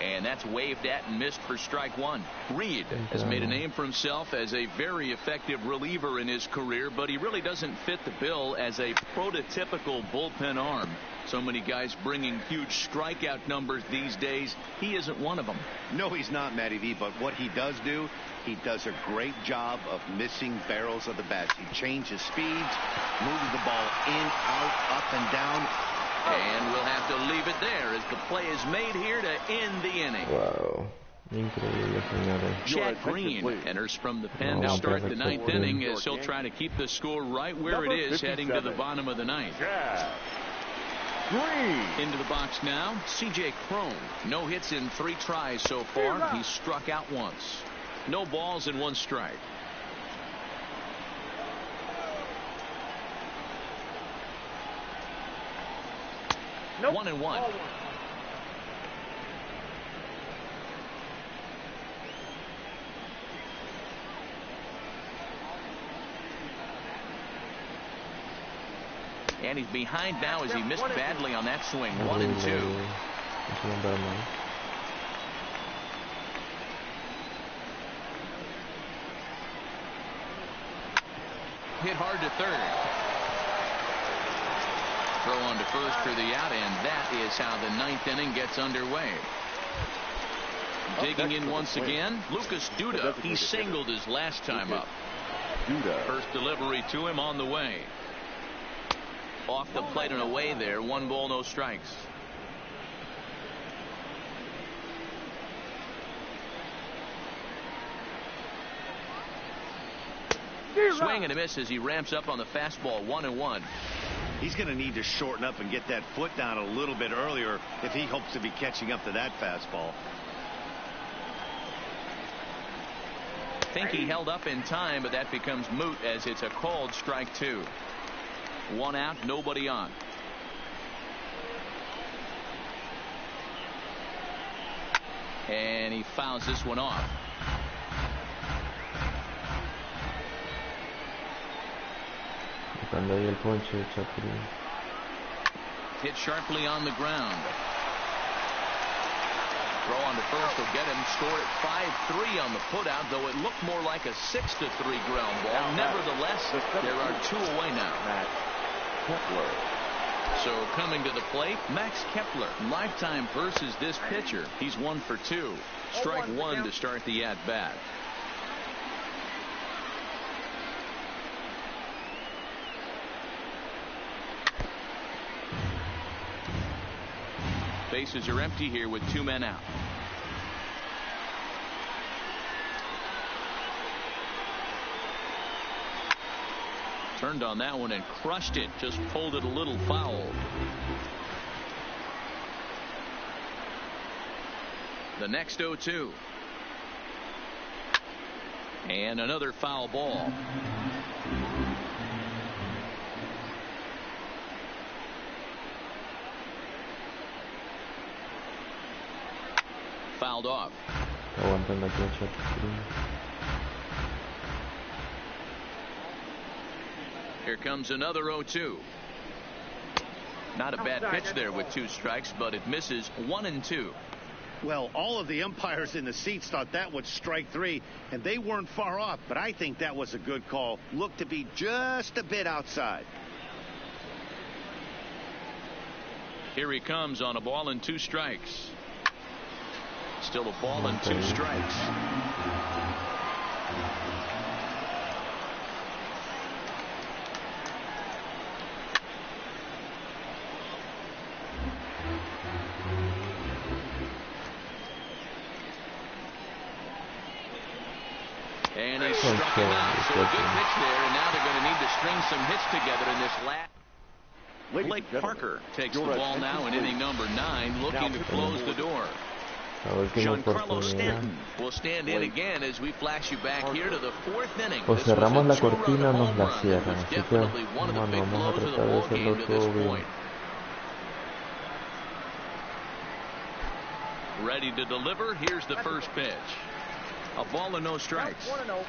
And that's waved at and missed for strike 1. Reed has made a name for himself as a very effective reliever in his career, but he really doesn't fit the bill as a prototypical bullpen arm. So many guys bringing huge strikeout numbers these days. He isn't one of them. No, he's not, Matty V, but what he does do, he does a great job of missing barrels of the bats. He changes speeds, moves the ball in, out, up, and down. And we'll have to leave it there as the play is made here to end the inning. Wow. Increíble, señores. Chad Green enters from the pen to start the 9th inning as he'll try to keep the score right where it is heading to the bottom of the 9th. Into the box now, C.J. Cron. No hits in 3 tries so far. He's struck out once. No balls and 1 strike. Nope. 1-1. And he's behind now as he missed badly on that swing. 1-2. Hit hard to third. Throw on to first for the out, and that is how the 9th inning gets underway. Digging in once again, Lucas Duda. He singled his last time up. First delivery to him on the way. Off the plate and away there. 1 ball, no strikes. Swing and a miss as he ramps up on the fastball. 1-1. He's going to need to shorten up and get that foot down a little bit earlier if he hopes to be catching up to that fastball. Think he held up in time, but that becomes moot as it's a called strike 2. 1 out, nobody on. And he fouls this one off. Hit sharply on the ground. Throw on to first will get him. Scored at 5-3 on the putout, though it looked more like a 6-3 ground ball. Nevertheless, there are 2 away now. Max Kepler. So coming to the plate, Max Kepler. Lifetime versus this pitcher. He's 1 for 2. Strike 1 to start the at-bat. Bases are empty here with 2 men out. Turned on that one and crushed it. Just pulled it a little foul. The next 0-2. And another foul ball. Fouled off. Here comes another 0-2. Not a bad pitch there with 2 strikes, but it misses. 1-2. Well, all of the umpires in the seats thought that was strike 3, and they weren't far off, but I think that was a good call. Looked to be just a bit outside. Here he comes on a ball and 2 strikes. Still a ball and 2 strikes. And he struck him out. So a good pitch there, and now they're going to need to string some hits together in this last. Blake Parker takes the ball now in inning number 9, looking to close the door. Giancarlo Stanton will stand in again as we flash you back here to the 4th inning. O cerramos la cortina o nos la cierran, así que bueno, vamos a tratar de hacerlo todo bien. Ready to deliver. Here's the first pitch. A ball and no strikes. 1-0.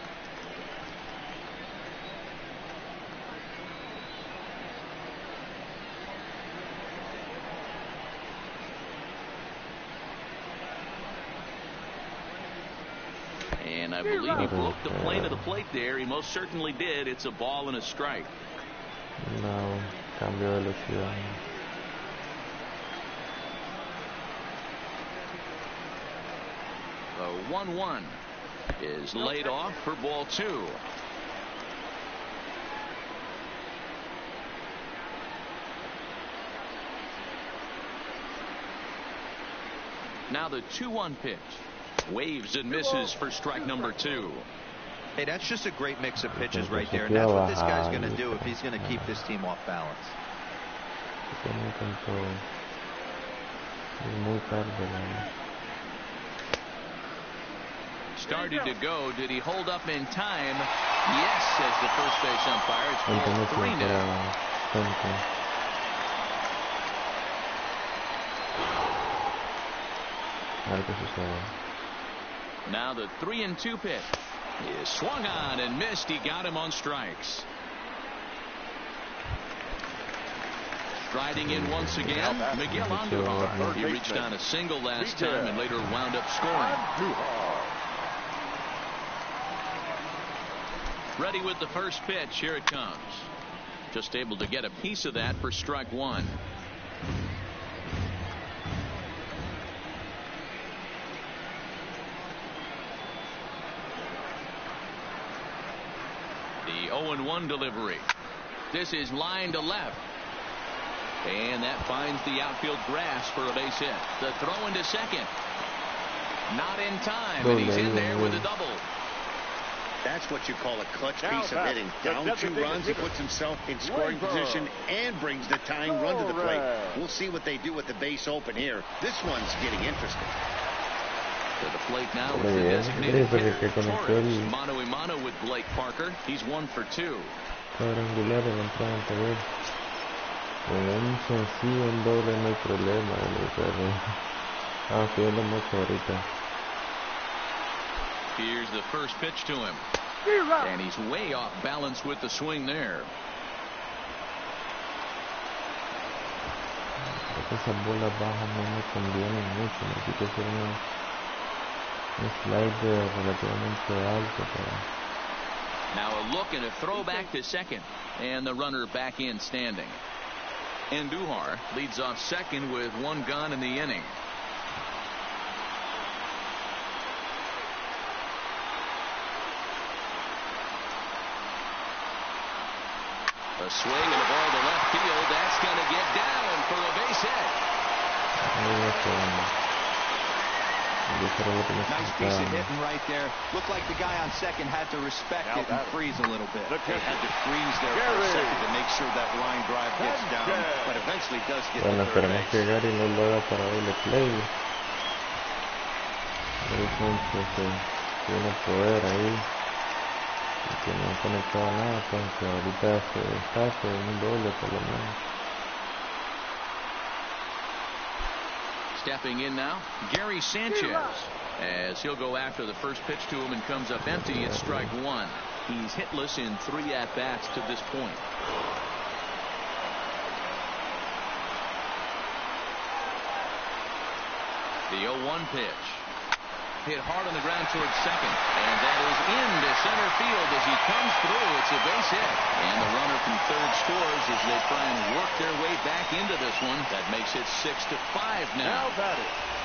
And I believe he broke the plane of the plate there. He most certainly did. It's a ball and a strike. No, cambio de velocidad. The 1-1 is laid off for ball 2. Now the 2-1 pitch. Waves and misses for strike number 2. Hey, that's just a great mix of pitches right there, and that's what this guy's going to do if he's going to keep this team off balance. Started to go. Did he hold up in time? Yes, says the first base umpire. It's ball 3 now. Now the 3-2 pitch is swung on and missed. He got him on strikes. Striding in once again, Miguel Andujar. He reached on a single last time and later wound up scoring. Ready with the first pitch. Here it comes. Just able to get a piece of that for strike 1. The 0-1 delivery. This is line to left. And that finds the outfield grass for a base hit. The throw into second. Not in time, and he's in there with a double. That's what you call a clutch piece of hitting. Down 2 runs, he puts himself in scoring position and brings the tying run to the plate. We'll see what they do with the base open here. This one's getting interesting. To the plate now with the designated hitter, Torres, mano a mano with Blake Parker. He's 1 for 2. Cuadrangular en entrada anterior. Con un sencillo, un doble no hay problema. Estamos pidiendo mucho ahorita. Here's the first pitch to him. And he's way off balance with the swing there. Esas bolas bajas no me convienen mucho. Necesito hacer un slide relativamente alto para... Now a look and a throw back to second. And the runner back in standing. Andujar leads off second with 1 gone in the inning. A swing and a ball to left field. That's going to get down for a base hit. Nice piece of hitting right there. Looked like the guy on second had to respect it and freeze a little bit. They had to freeze there for a second to make sure that line drive gets down, but eventually does get to third base. Llegar y no lo haga para doble play. Tiene poder ahí. Que no han conectado nada, pues que ahorita se deshace un doble por lo menos. Stepping in now, Gary Sanchez, as he'll go after the first pitch to him and comes up empty at strike 1. He's hitless in 3 at-bats to this point. The 0-1 pitch. Hit hard on the ground towards second, and that is into center field as he comes through. It's a base hit, and the runner from third scores as they try and work their way back into this one. That makes it 6-5 now.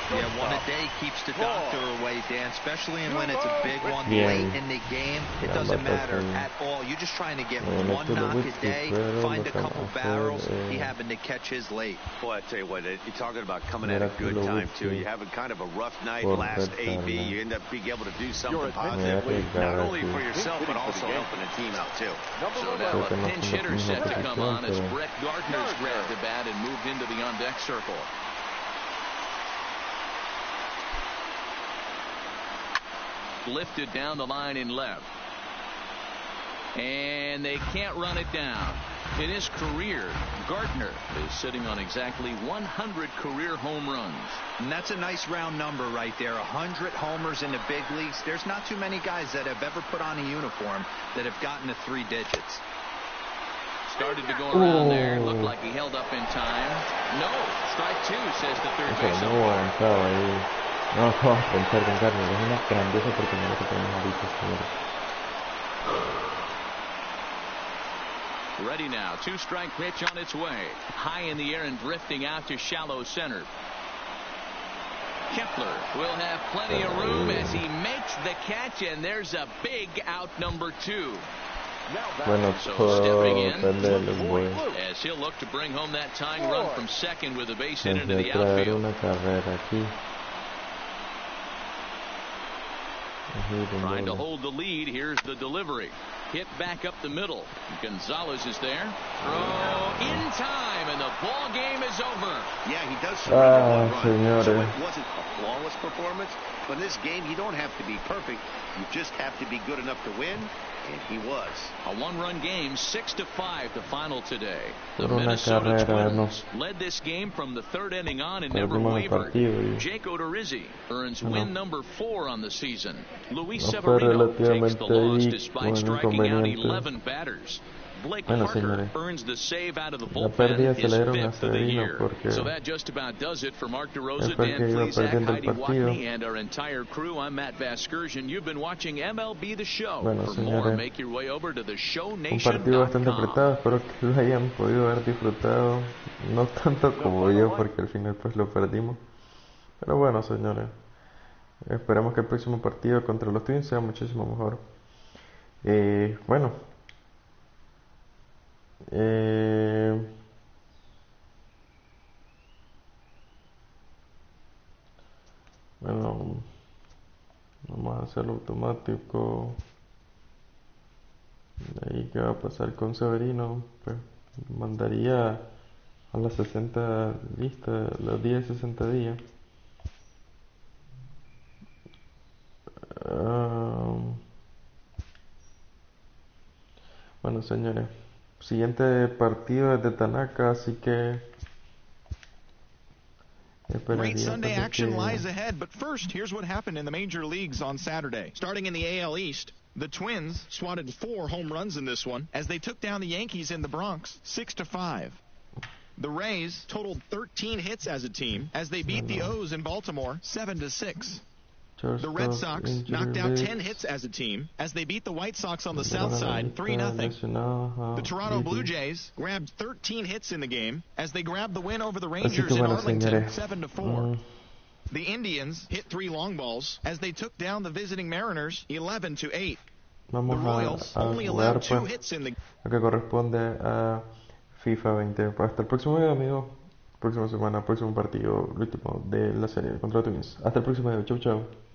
Yeah, 1 a day keeps the doctor away, Dan, especially when it's a big one late in the game. It doesn't matter at all. You're just trying to get 1 knock a day, find a couple barrels. He happened to catch his late. Boy, I tell you what, you're talking about coming at a good time, too. You're having kind of a rough night last AB. You end up being able to do something positive, not only for yourself, but also helping the team out, too. So now a pinch hitter set to come on as Brett Gardner's grabbed the bat and moved into the on-deck circle. Lifted down the line in left. And they can't run it down. In his career, Gardner is sitting on exactly 100 career home runs. And that's a nice round number right there. 100 homers in the big leagues. There's not too many guys that have ever put on a uniform that have gotten to 3 digits. Started to go around there. Looked like he held up in time. No. Strike 2, says the third baseman. No, vamos a pensar con Gardner, es una grandiosa oportunidad que tenemos ahorita, señores. Ready now, 2-strike pitch on its way. High in the air and drifting out to shallow center. Kepler will have plenty of room as he makes the catch, and there's a big out number 2. Bueno, so stepping in as he'll look to bring home that tying run from second with a base hit into the outfield. Trying to hold the lead. Here's the delivery. Hit back up the middle. Gonzalez is there. Throw in time, and the ball game is over. Yeah, he does surrender 1 run. So it wasn't a flawless performance, but in this game, you don't have to be perfect. You just have to be good enough to win, and he was. A 1-run game, 6-5 the final today. The Minesota Twins led this game from the 3rd inning on and never wavered. Jake Odorizzi earns win number 4 on the season. Luis Severino takes the loss despite striking out 11 batters. Blake Parker earns the save out of the bullpen, his 5th of the year. So that just about does it for Mark DeRosa, Dan Plesac, Heidi Watney, and our entire crew. I'm Matt Vasgersian. You've been watching MLB The Show. For more, make your way over to theshowNation.com. Un partido bastante apretado, espero que lo hayan podido haber disfrutado. No tanto como yo, porque al final pues lo perdimos. Pero bueno, señores, esperamos que el próximo partido contra los Twins sea muchísimo mejor. Bueno, hacerlo automático. De ahí que va a pasar con Severino, pues mandaría a las 60 listas, los 10 60 días. Bueno, señores, siguiente partido es de Tanaka, así que Great Sunday action lies ahead, but first, here's what happened in the major leagues on Saturday. Starting in the AL East, the Twins swatted 4 home runs in this one as they took down the Yankees in the Bronx 6-5. The Rays totaled 13 hits as a team as they beat the O's in Baltimore 7-6. The Red Sox knocked out 10 hits as a team as they beat the White Sox on the south side 3-0. The Toronto Blue Jays grabbed 13 hits in the game as they grabbed the win over the Rangers in Arlington 7-4. The Indians hit 3 long balls as they took down the visiting Mariners 11-8. The Royals only allowed 2 hits in the lo que corresponde a FIFA 20. Hasta el próximo video, amigos. Próxima semana, próximo partido, el último de la serie contra Twins. Hasta el próximo video. Chau, chau.